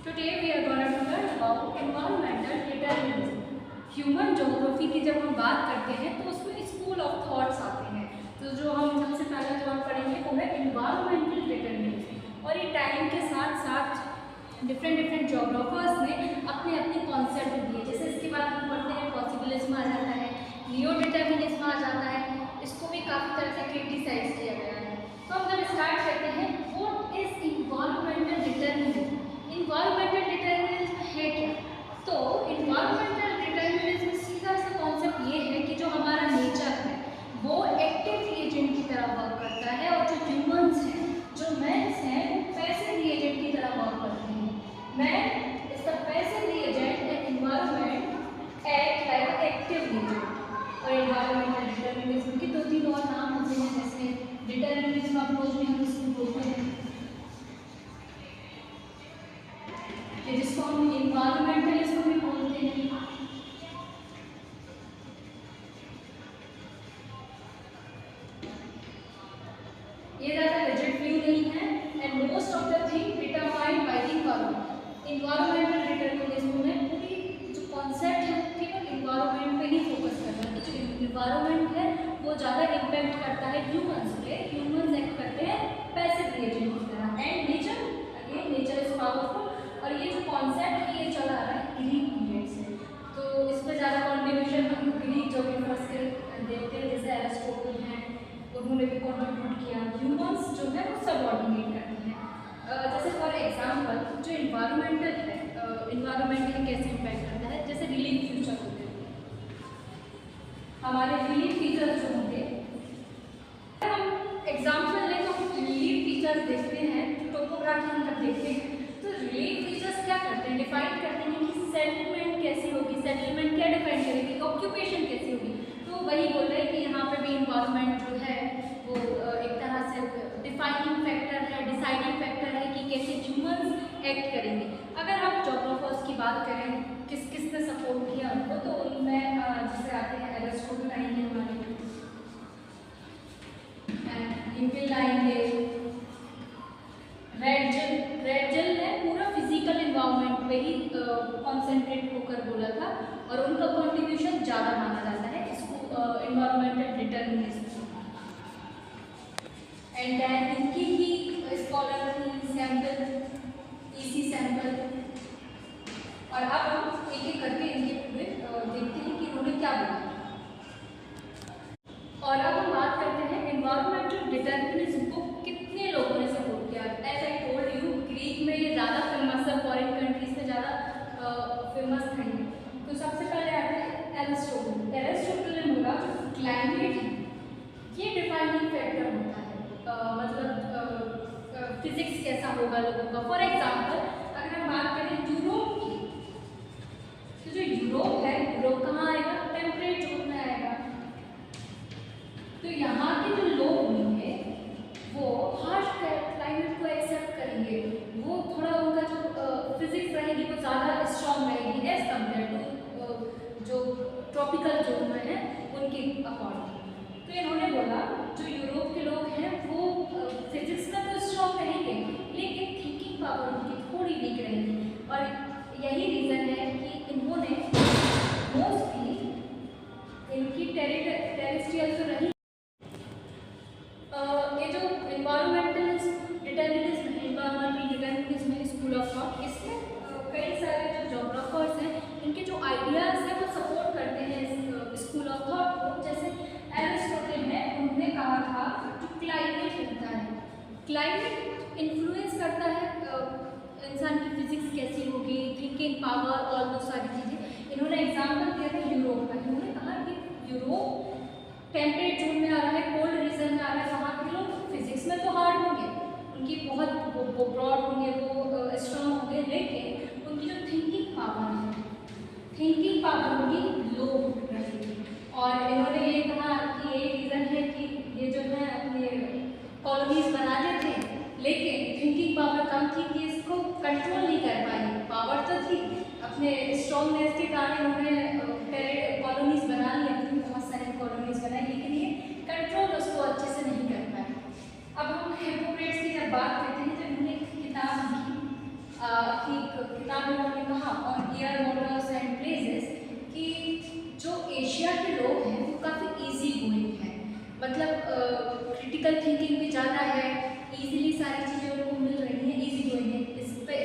Today we are going to learn about environmental determinism. Human geography की जब हम बात करते हैं तो उसमें स्कूल ऑफ थॉट्स आते हैं। तो जो हम सबसे पहले थॉट पढ़ेंगे वो है एनवायरमेंटल डिटरमिनिज्म। और ये टाइम के साथ साथ डिफरेंट ज्योग्राफर्स ने अपने अपने कॉन्सेप्ट दिए। जैसे इसके बाद हम पढ़ते हैं पॉसिबिलिज्म आ जाता है, नियो डिटरमिनिज्म आ जाता है। इसको भी काफ़ी तरह से क्रिटिसाइज किया गया है। तो हम जब स्टार्ट करते हैं, what is environmental determinism? Environmental determinism है क्या? तो इन्वायरमेंटल डिटरमिनिज्म सीधा सा कॉन्सेप्ट ये है कि जो हमारा नेचर है वो एक्टिव एजेंट की तरह वर्क करता है, और जो ह्यूमंस हैं, जो मैंस हैं, वो पैसिव एजेंट की तरह वर्क करते हैं। Man is the passive agent and environment act like active agent. और इन्वायरमेंटल डिटरमिनिज्म के दो तीन और नाम होते हैं, जैसे डिटरमिनिज्म अप्रोच भी हम इसको बोलते हैं, जिसको हम इन्वायरमेंटलिज्म भी बोलते हैं। ये ज़्यादा रिजिड व्यू नहीं है and most of the thing determined by the environment. Environmental determinism में पूरी जो कॉन्सेप्ट है केवल इन्वायरमेंट पे ही फोकस करता है। जो इन्वायरमेंट है वो ज़्यादा इम्पैक्ट करता है ह्यूमंस पे। ह्यूमंस एक्ट करते हैं पैसिव एजेंट की तरह। And nature, again nature is powerful. और ये जो कॉन्सेप्ट है ये चला आ रहा है ग्रीक पीरियड से। तो इस पर ज़्यादा कॉन्ट्रीब्यूशन हम ग्रीक ज्योग्राफर्स के देखते हैं, जैसे एरिस्टोटल हैं, उन्होंने भी कॉन्ट्रीब्यूट किया। ह्यूमंस जो है वो सबऑर्डिनेट करते हैं। जैसे फॉर एग्जांपल जो इन्वायरमेंटल है, इन्वायरमेंटली कैसे इम्पैक्ट करता है, जैसे रिलीफ फीचर होते हैं हमारे। रिलीफ फीचर्स जो होंगे, हम एग्जाम्पल लें तो रिलीफ फीचर्स देखते हैं, टोपोग्राफी हम जब देखते हैं तो रिलीफ फीचर्स क्या करते हैं, डिफाइन करते हैं कि सेटलमेंट कैसी होगी, सेटलमेंट क्या डिफाइन करेगी, ऑक्यूपेशन कैसी होगी। तो वही बोल रहे हैं कि यहाँ पे भी इन्वायरमेंट जो है वो एक तरह से डिफाइनिंग फैक्टर है, डिसाइडिंग फैक्टर है कि कैसे ह्यूमंस एक्ट करेंगे। अगर हम ज्योग्राफर्स की बात करें, किस किस ने सपोर्ट किया उनको, तो उनमें जैसे आते हैं एरिस्टोटल आएंगे हमारे, न्यूटन आएंगे, रेडजल ने पूरा फिजिकल इन्वायरमेंट पे ही कॉन्सेंट्रेट होकर बोला था, और उनका कॉन्ट्रीब्यूशन ज़्यादा माना जाता है इसको इन्वायरमेंटल डिटरमिनिज्म। एंड देन इनकी ही स्कॉलर थी सैम्पल, ईसी सैम्पल। और अब हम एक एक करके इनके पूरे देखते हैं कि उन्होंने क्या बोला। और अब हम बात करते हैं इन्वायरमेंटल डिटरमिनिज्म को कितने लोगों ने सपोर्ट किया। As I told you, Greek में ये ज़्यादा फेमस है, फॉरेन कंट्रीज में ज़्यादा फेमस है। तो सबसे पहले आते हैं एरिस्टोटल। एरिस्टोटल ने बोला क्लाइमेट है ये डिफाइनिंग फैक्टर होता है, मतलब फिजिक्स कैसा होगा लोगों का। फॉर एग्जाम्पल अगर हम बात करें यूरोप की, तो जो यूरोप है, यूरोप कहाँ आएगा, टेम्परेट जोन में आएगा। तो यहाँ के जो लोग होंगे वो हार्श क्लाइमेट को एक्सेप्ट करेंगे। वो थोड़ा उनका जो फिजिक्स रहेगी वो ज़्यादा स्ट्रॉन्ग रहेगी एज कम्पेयर टू जो ट्रॉपिकल जोन में है उनके अकॉर्डिंग। तो इन्होंने बोला जो यूरोप के लोग हैं वो फिजिक्स में तो स्ट्रॉन्ग रहेंगे, लेकिन थिंकिंग पावर उनकी थोड़ी वीक रहेगी। और यही रीज़न है कि इन्होंने मोस्टली इनकी टेरेस्ट्रियल तो रही। ये जो इन्वायरमेंटल डिटरमिनिज्म है, environmental determinism school of thought, इसमें कई सारे जो ज्योग्राफर्स हैं इनके जो आइडियाज़ हैं वो सपोर्ट करते हैं इस स्कूल ऑफ थॉट को। जैसे एरिस्टोटल है, उन्होंने कहा था जो क्लाइमेट होता है, क्लाइमेट इन्फ्लुएंस करता है इंसान की फिजिक्स कैसी होगी, थिंकिंग पावर और वो सारी चीज़ें। इन्होंने एग्जाम्पल दिया था यूरोप का। इन्होंने कहा कि यूरोप टेम्परेट जोन में आ रहा है, कोल्ड रीजन में आ रहा है, वहाँ के लोग फिजिक्स में तो हार्ड होंगे, उनकी बहुत वो ब्रॉड होंगे, वो स्ट्रॉन्ग होंगे, लेकिन उनकी जो थिंकिंग पावर है, थिंकिंग पावर उनकी लो रहेगी। और इन्होंने ये कहा कि ये रीज़न है कि ये जो है अपने कॉलोनीज बनाते थे, लेकिन थिंकिंग पावर कम थी कि इसको कंट्रोल नहीं कर पाई। पावर तो थी, अपने स्ट्रॉन्गनेस के कारण उन्होंने कॉलोनीज बना ली, अपनी बहुत सारी कॉलोनीज बनाई, लेकिन ये कंट्रोल उसको अच्छे से नहीं कर पाए। अब हम हिपोक्रेट्स की जब बात करते हैं तो इन्होंने एक किताब लिखी, अपनी उन्होंने कहा on air waters and places कि जो एशिया के लोग हैं वो काफ़ी इजी गोइंग है, मतलब क्रिटिकल थिंकिंग भी ज़्यादा है, इजीली सारी चीज़ें उनको मिल रही हैं, इजी गोइंग है। इस पर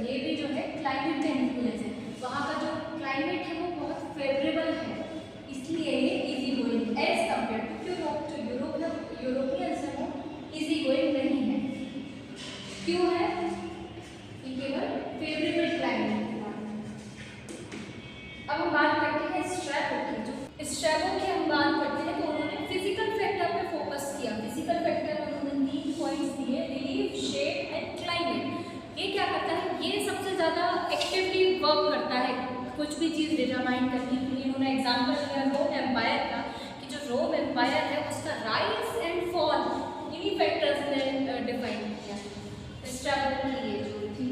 ये भी जो है क्लाइमेट का इन्फ्लुएंस है, वहाँ का जो क्लाइमेट है वो बहुत फेवरेबल है, इसलिए ये easy going as compare to Europe. जो यूरोपियंस है वो इजी गोइंग नहीं है। क्यों है? केवल फेवरेबल क्लाइमेट। अब हम बात करते हैं स्ट्रैबो की। जो स्ट्रैबो की हम बात करते हैं तो उन्होंने फिजिकल फैक्टर पे फोकस किया। फिजिकल फैक्टर में उन्होंने 3 पॉइंट्स दिए, रिलीफ, शेप एंड क्लाइमेट। ये क्या करता है? ये सबसे ज़्यादा एक्टिवली वर्क करता है कुछ भी चीज़ डिटरमाइन करने के लिए। उन्होंने एग्जाम्पल लिया रोम एम्पायर का, कि जो रोम एम्पायर है उसका राइज एंड फॉल इन्हीं फैक्टर्स ने डिफाइन किया। स्ट्रैबो की ये जो थी,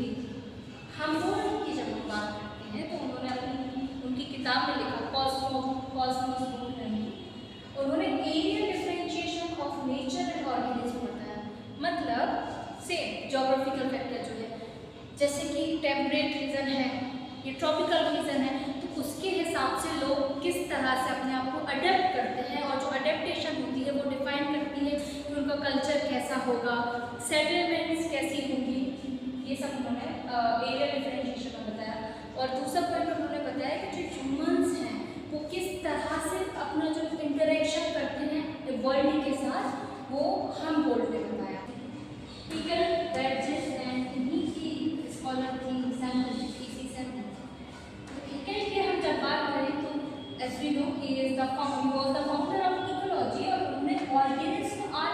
हम की जब हम बात करते हैं तो उन्होंने अपनी उनकी किताब में लिखा कॉस्मोस बुक में, उन्होंने aerial differentiation of nature and organism बताया। मतलब सेम ज्योग्राफिकल फैक्टर जो है, जैसे कि टेम्परेट रीजन है, ये ट्रॉपिकल रीजन है, तो उसके हिसाब से लोग किस तरह से अपने आप को अडेप्ट करते हैं, और जो अडेप्टेशन होती है वो डिफाइन करती है कि उनका कल्चर कैसा होगा, सेटलमेंट्स कैसी होंगी, ये सब उन्होंने एरियल डिफरेंशिएशन में बताया। और दूसरा पॉइंट उन्होंने बताया कि जो ह्यूमंस हैं वो किस तरह से अपना जो इंटरेक्शन करते हैं वर्ल्ड के साथ, वो हम बोल्ड ने बताया। हीगल, वेडजेस एंड इन्हीं की स्कॉलर थी सैमुअल इसी सैमुअल। हीगल की हम जब बात करें तो as we know he was the founder of ecology, और उन्होंने ऑर्गेनिज्म आर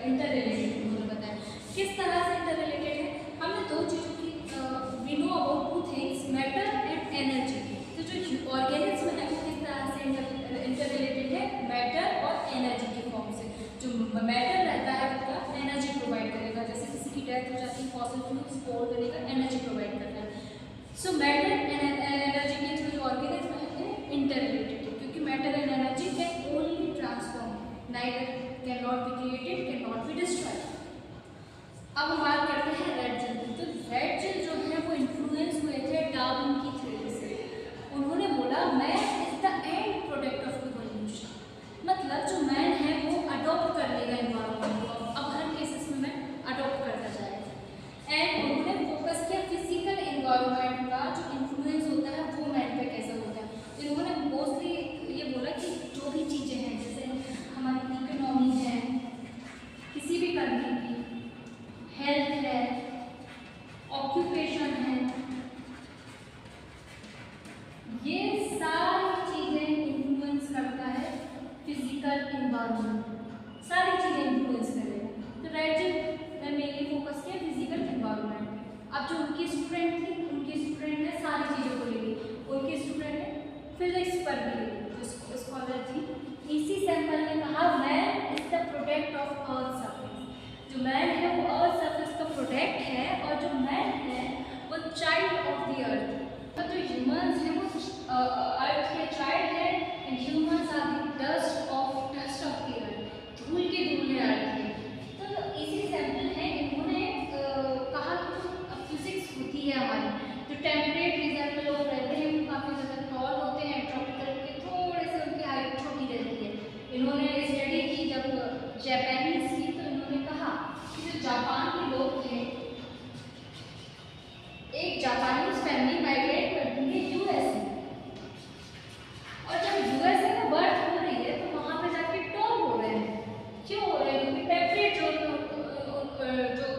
इंटररिलेटेड उन्होंने बताया। किस तरह से इंटररिलेटेड है? हमने 2 चीज़ों की we know about 2 things, matter and energy. तो जो ऑर्गेनिज्म है वो किस तरह से इंटररिलेटेड है? मैटर और एनर्जी के फॉर्म से। जो मैटर रहता है उसका एनर्जी प्रोवाइड करेगा, जैसे किसी की डेथ हो जाती है फॉसिल फ्यूल्स स्टोर करेगा, एनर्जी प्रोवाइड करता है। सो मैटर एंड एनर्जी के थ्रू जो ऑर्गेनिज्म है इंटररिलेटेड है, क्योंकि matter and energy can only transform, neither can not be created, can not be destroyed. अब हम बात करते हैं रेड जेल की। तो रेड जेल जो है वो इन्फ्लुएंस हुए थे डार्विन की थ्योरी से। उन्होंने बोला man is the end product of evolution, मतलब जो मैन है वो अडॉप्ट कर लेगा एनवायरनमेंट को, अब हर केसेस में मैन अडॉप्ट करता जाएगा। एंड उन्होंने फोकस किया फिजिकल एनवायरनमेंट का जो इन्फ्लुएंस होता है वो मैन पे कैसे होता है। इन्होंने मोस्टली ये बोला कि जो भी चीज़ें हैं, जैसे हमारी इकोनॉमी है, किसी भी कंट्री की हेल्थ है, ऑक्यूपेशन है, ये सारी चीज़ें इन्फ्लुएंस करता है फिजिकल एनवायरनमेंट, सारी चीज़ें इन्फ्लुएंस करेगा। तो रेड जेल ने मेनली फोकस किया फिजिकल एनवायरनमेंट पे। अब जो उनकी स्टूडेंट थी, उनकी स्टूडेंट ने सारी चीज़ों को ले ली, उनकी स्टूडेंट ने फिजिक्स पर भी ले ली, जो स्कॉलर थी इसी सैम्पल ने कहा man is the product of earth surface. जो मैन है वो अर्थ सरफेस का प्रोडक्ट है, और जो मैन है वो चाइल्ड ऑफ द अर्थ। तो जो ह्यूमंस हैं वो अर्थ के चाइल्ड है, and humans are the dust of the earth, धूल के धूल है अर्थ के। तो इसी सैम्पल है, इन्होंने कहा कि जो फिजिक्स होती है हमारी, जो टेम्परेट रीजन में लोग रहते हैं वो काफ़ी ज़्यादा टॉल होते हैं, ट्रॉपिकल के थोड़े से उनकी हाइट छोटी रहती है। इन्होंने स्टडी की जब जापानीज की, तो इन्होंने कहा कि जो जापान के लोग थे, एक जापानीज फैमिली माइग्रेट करती है यूएसए, और जब यूएसए में बर्थ हो रही है तो वहाँ पे जाके टॉल हो रहे हैं। क्यों हो रहे हैं? क्योंकि टेम्परेट जो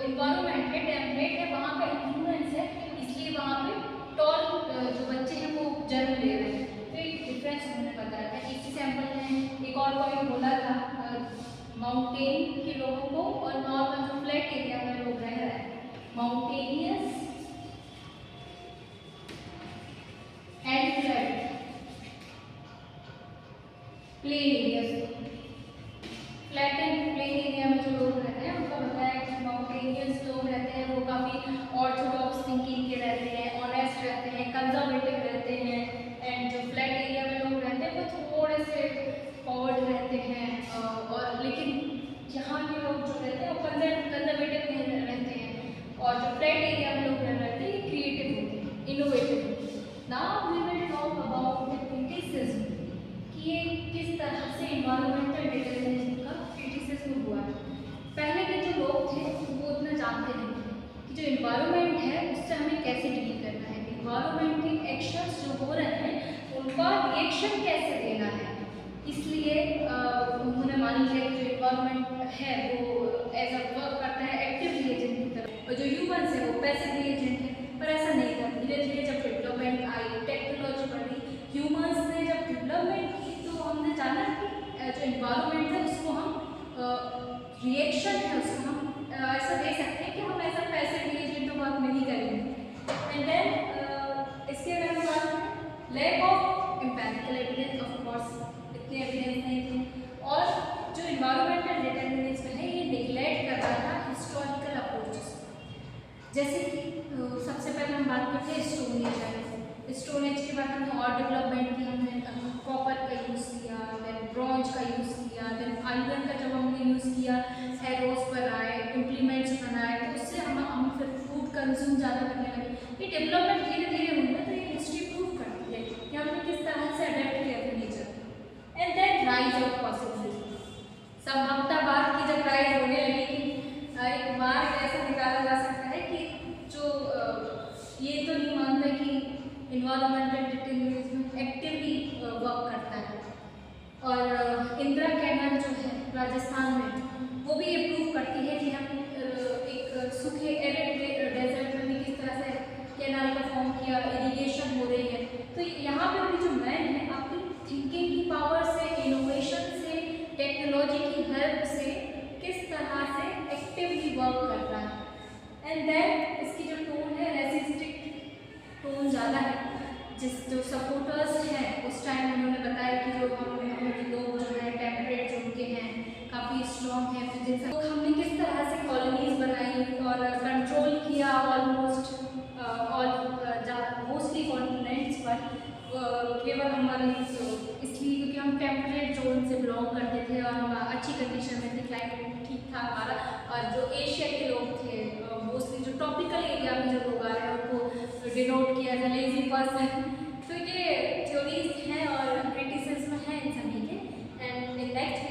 इन्वायरमेंट है, टेम्परेट है, वहाँ पे इन्फ्लुएंस है, इसलिए वहाँ पे टॉल जो बच्चे हैं वो जन्म ले रहे हैं। तो एक डिफरेंस उन्होंने बताया था। इसी सैम्पल में एक और पॉइंट बोला था, माउंटेन के लोगों को और नॉर्मल जो फ्लैट एरिया में लोग रह रहे हैं, mountainous and flat plain area, flat and plain area में जो लोग रहते हैं उनका बताया कि माउंटेनियस लोग रहते हैं वो काफ़ी ऑर्थोडॉक्स थिंकिंग के रहते हैं, ऑनेस्ट रहते हैं, कंजर्वेटिव रहते हैं। एंड जो फ्लैट एरिया में लोग रहते हैं वो थोड़े से फॉरवर्ड रहते हैं, और लेकिन यहाँ के लोग जो रहते हैं वो कंजर्वेटिव नहीं रहते हैं, और जो फ्लैट एरिया में लोग रहते हैं ये क्रिएटिव होते हैं। किस तरह से इन्वायरमेंटल डिटर्मिनिज्म का क्रिटिसिज्म हुआ है। पहले के जो लोग थे वो उतना जानते नहीं थे कि जो इन्वायरमेंट है उससे हमें कैसे डील करना है, इन्वायरमेंट के एक्शंस जो हो रहे हैं उनका रिएक्शन कैसे देना है। इसलिए उन्होंने मान लिया कि जो इन्वायरमेंट है वो एज अ वर्क करता है एक्टिव एजेंट की तरह, और जो ह्यूमन्स है वो पैसिव एजेंट है। पर ऐसा नहीं था। धीरे धीरे जब डेवलपमेंट आई, टेक्नोलॉजी बढ़ी, ह्यूमंस ने जब डेवलपमेंट की, तो हमने जाना कि जो इन्वायरमेंट है उसको हम रिएक्शन है उसको हम ऐसा दे सकते हैं कि हम ऐसा पैसिव एजेंट तो बात नहीं करेंगे। एंड देन इसके अगर हम बात करें lack of empathical evidence, of course इतने एविडेंस नहीं थे, और जो इन्वायरमेंटल डिटर्मिनिज्म है ये निगलेक्ट कर रहा था हिस्टोरिकल अप्रोचेस। जैसे कि सबसे पहले हम बात करते हैं स्टोन एज है। स्टोन एज के बाद हमने और डेवलपमेंट की, हमने कॉपर का यूज़ किया, देन ब्रॉन्ज का यूज़ किया, देन आयरन का जब हमने यूज़ किया, एरोस बनाए, इम्प्लीमेंट्स बनाए, तो उससे हम फिर फूड कंज्यूम ज़्यादा करने लगे। ये डेवलपमेंट धीरे धीरे हुई है, तो ये हिस्ट्री प्रूव करती है कि हमने किस तरह से अडेप्ट किया अपने nature. And then rise of possibility, संभवतावाद की जब राइज होने लगी कि एक मार्ग ऐसा निकाला जा सकता है कि जो ये तो नहीं मानता कि इन्वायरमेंटल डिटर्मिनिज्म एक्टिवली वर्क करता है। और इंदिरा कैनाल जो है राजस्थान में, वो भी ये प्रूव करती है कि हम एक सूखे एरिड डेजर्ट में भी किस तरह से कैनाल का फॉर्म किया, इरिगेशन हो रही है। तो यहाँ पे भी जो मैन है अपनी थिंकिंग की पावर से, इनोवेशन से, टेक्नोलॉजी की हेल्प से किस तरह से एक्टिवली वर्क कर रहा है। एंड देन इसकी जो टोन है रेसिस्टिक टोन ज़्यादा है। जो सपोर्टर्स हैं उस टाइम उन्होंने बताया कि जो हम लोग जो है टेम्परेट जो उनके हैं काफ़ी स्ट्रॉन्ग है फिजिक्स। तो हमने किस तरह से कॉलोनीज बनाई और कंट्रोल किया ऑलमोस्ट मोस्टली कॉन्टिनेंट्स पर, केवल हमारे इसलिए क्योंकि हम टेम्परेट जोन से बिलोंग करते थे और हम अच्छी कंडीशन में थे, क्लाइमेट ठीक था हमारा। और जो एशिया के लोग थे मोस्टली जो ट्रॉपिकल एरिया में जो लोग आ रहे हैं उनको डिनोट किया था लेजी पर्सन। तो ये थ्योरीज हैं और क्रिटिसिज्म है इन सभी के। And next